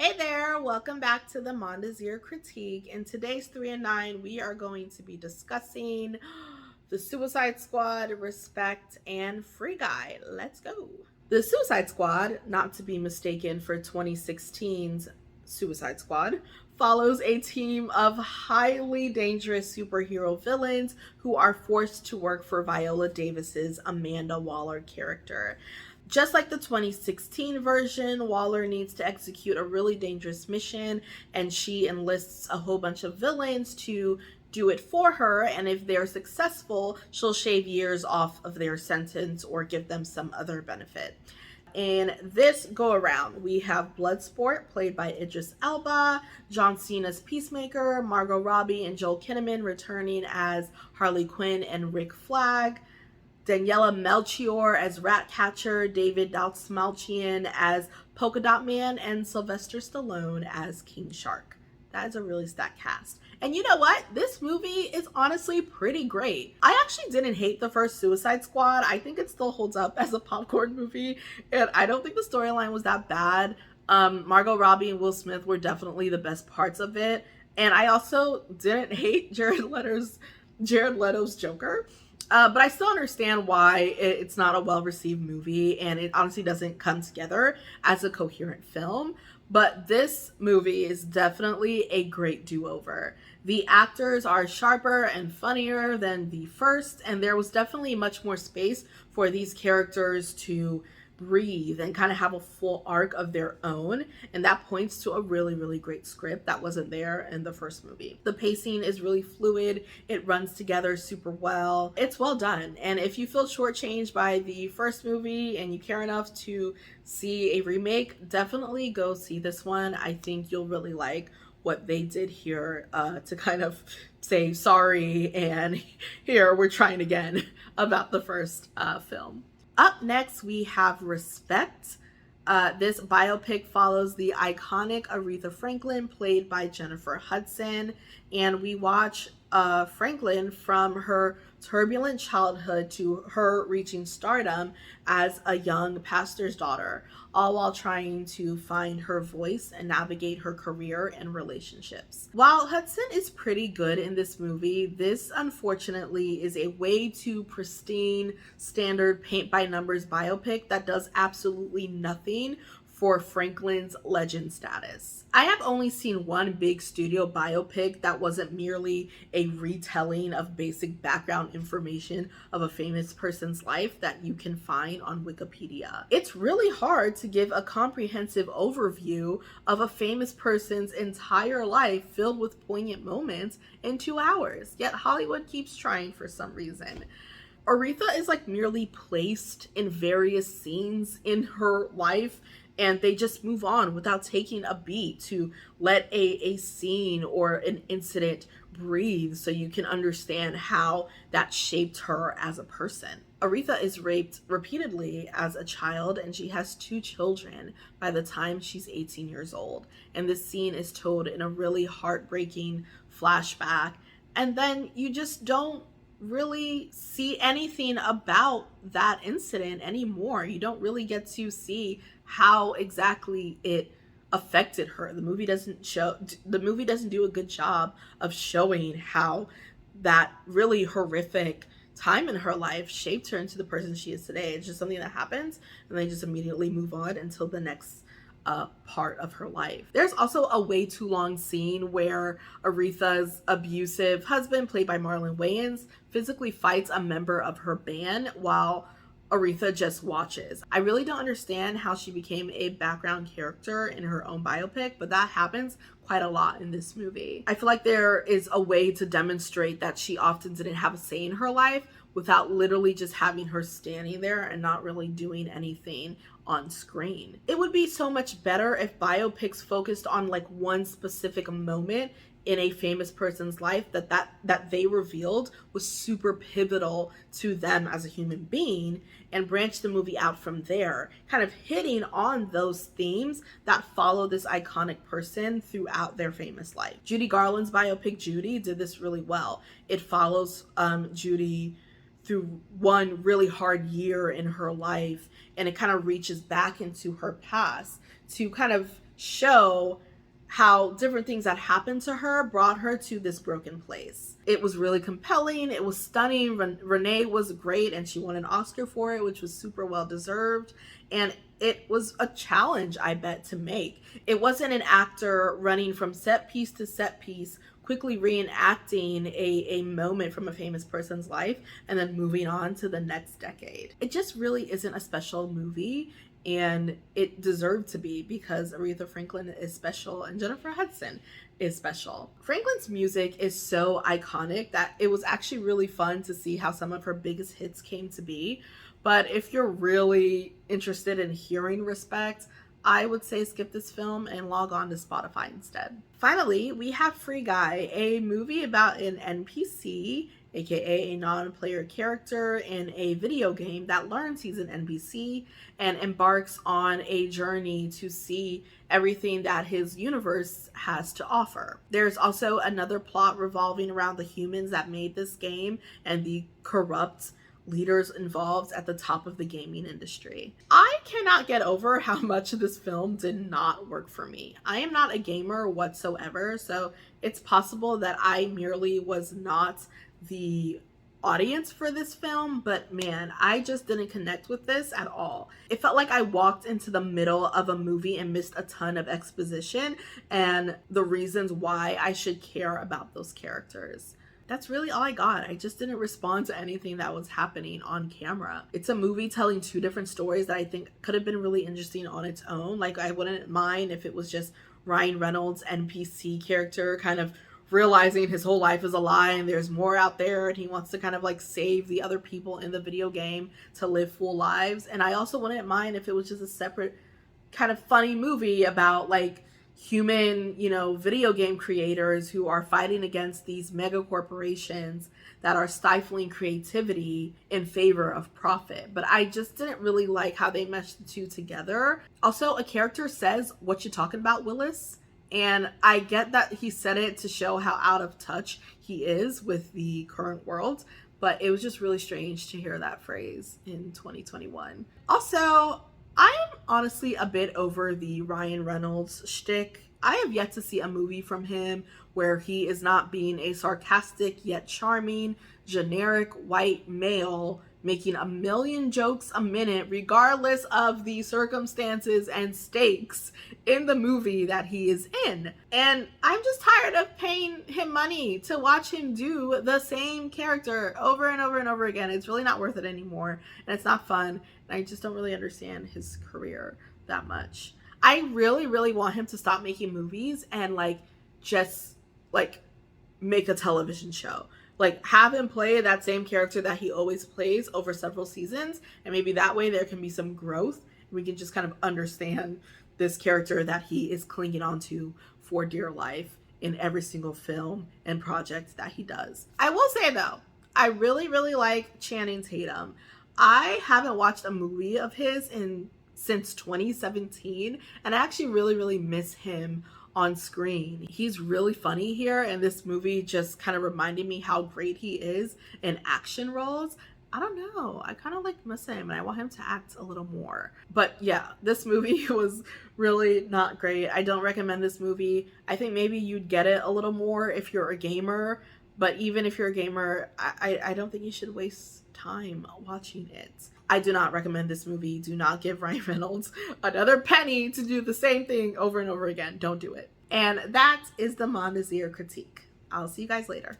Hey there, welcome back to the Mondesir critique. In today's 3 and 9, we are going to be discussing the Suicide Squad, Respect, and Free Guy. Let's go. The Suicide Squad, not to be mistaken for 2016's Suicide Squad, follows a team of highly dangerous superhero villains who are forced to work for Viola Davis's Amanda Waller character. Just like the 2016 version, Waller needs to execute a really dangerous mission, and she enlists a whole bunch of villains to do it for her, and if they're successful, she'll shave years off of their sentence or give them some other benefit. In this go around, we have Bloodsport, played by Idris Elba, John Cena's Peacemaker, Margot Robbie and Joel Kinnaman returning as Harley Quinn and Rick Flag, Daniela Melchior as Ratcatcher, David Dastmalchian as Polka Dot Man, and Sylvester Stallone as King Shark. That is a really stacked cast. And you know what? This movie is honestly pretty great. I actually didn't hate the first Suicide Squad. I think it still holds up as a popcorn movie, and I don't think the storyline was that bad. Margot Robbie and Will Smith were definitely the best parts of it. And I also didn't hate Jared Leto's Joker. But I still understand why it's not a well-received movie, and it honestly doesn't come together as a coherent film. But this movie is definitely a great do-over. The actors are sharper and funnier than the first, and there was definitely much more space for these characters to breathe and kind of have a full arc of their own, and that points to a really, really great script that wasn't there in the first movie. The pacing is really fluid, it runs together super well, it's well done, and if you feel shortchanged by the first movie and you care enough to see a remake, definitely go see this one. I think you'll really like what they did here to kind of say sorry and here we're trying again about the first film. Up next, we have Respect. This biopic follows the iconic Aretha Franklin, played by Jennifer Hudson, and we watch Franklin from her turbulent childhood to her reaching stardom as a young pastor's daughter, all while trying to find her voice and navigate her career and relationships. While Hudson is pretty good in this movie, this unfortunately is a way too pristine, standard paint-by-numbers biopic that does absolutely nothing for Franklin's legend status. I have only seen one big studio biopic that wasn't merely a retelling of basic background information of a famous person's life that you can find on Wikipedia. It's really hard to give a comprehensive overview of a famous person's entire life filled with poignant moments in 2 hours, yet Hollywood keeps trying for some reason. Aretha is like merely placed in various scenes in her life, and they just move on without taking a beat to let a scene or an incident breathe so you can understand how that shaped her as a person. Aretha is raped repeatedly as a child, and she has 2 children by the time she's 18 years old. And this scene is told in a really heartbreaking flashback, and then you just don't really see anything about that incident anymore. You don't really get to see how exactly it affected her. The movie doesn't do a good job of showing how that really horrific time in her life shaped her into the person she is today. It's just something that happens and they just immediately move on until the next part of her life. There's also a way too long scene where Aretha's abusive husband, played by Marlon Wayans, physically fights a member of her band while Aretha just watches. I really don't understand how she became a background character in her own biopic, but that happens quite a lot in this movie. I feel like there is a way to demonstrate that she often didn't have a say in her life without literally just having her standing there and not really doing anything on screen. It would be so much better if biopics focused on like one specific moment in a famous person's life that they revealed was super pivotal to them as a human being, and branch the movie out from there, kind of hitting on those themes that follow this iconic person throughout their famous life. Judy Garland's biopic Judy did this really well. It follows Judy through one really hard year in her life, and it kind of reaches back into her past to kind of show how different things that happened to her brought her to this broken place. It was really compelling. It was stunning. Renee was great, and she won an Oscar for it, which was super well deserved. And it was a challenge, I bet, to make. It wasn't an actor running from set piece to set piece, quickly reenacting a moment from a famous person's life and then moving on to the next decade. It just really isn't a special movie. And it deserved to be, because Aretha Franklin is special and Jennifer Hudson is special. Franklin's music is so iconic that it was actually really fun to see how some of her biggest hits came to be. But if you're really interested in hearing Respect, I would say skip this film and log on to Spotify instead. Finally, we have Free Guy, a movie about an NPC, aka a non-player character in a video game that learns he's an NPC and embarks on a journey to see everything that his universe has to offer. There's also another plot revolving around the humans that made this game and the corrupt leaders involved at the top of the gaming industry. I cannot get over how much of this film did not work for me. I am not a gamer whatsoever, so it's possible that I merely was not the audience for this film, but man, I just didn't connect with this at all. It felt like I walked into the middle of a movie and missed a ton of exposition and the reasons why I should care about those characters. That's really all I got. I just didn't respond to anything that was happening on camera. It's a movie telling two different stories that I think could have been really interesting on its own. Like, I wouldn't mind if it was just Ryan Reynolds' NPC character kind of realizing his whole life is a lie and there's more out there, and he wants to kind of like save the other people in the video game to live full lives. And I also wouldn't mind if it was just a separate kind of funny movie about like human, video game creators who are fighting against these mega corporations that are stifling creativity in favor of profit. But I just didn't really like how they meshed the two together. Also, a character says, "What you talking about, Willis?" And I get that he said it to show how out of touch he is with the current world, but it was just really strange to hear that phrase in 2021. Also, I'm honestly a bit over the Ryan Reynolds shtick. I have yet to see a movie from him where he is not being a sarcastic yet charming, generic white male making a million jokes a minute regardless of the circumstances and stakes in the movie that he is in. And I'm just tired of paying him money to watch him do the same character over and over and over again. It's really not worth it anymore, and it's not fun, and I just don't really understand his career that much. I really, really want him to stop making movies and just make a television show. Like, have him play that same character that he always plays over several seasons, and maybe that way there can be some growth and we can just kind of understand this character that he is clinging onto for dear life in every single film and project that he does. I will say though, I really, really like Channing Tatum. I haven't watched a movie of his since 2017, and I actually really, really miss him on screen. He's really funny here, and this movie just kind of reminded me how great he is in action roles. I don't know, I kind of miss him and I want him to act a little more. But yeah, this movie was really not great. I don't recommend this movie. I think maybe you'd get it a little more if you're a gamer, but even if you're a gamer, I don't think you should waste time watching it. I do not recommend this movie. Do not give Ryan Reynolds another penny to do the same thing over and over again. Don't do it. And that is the Mondesir critique. I'll see you guys later.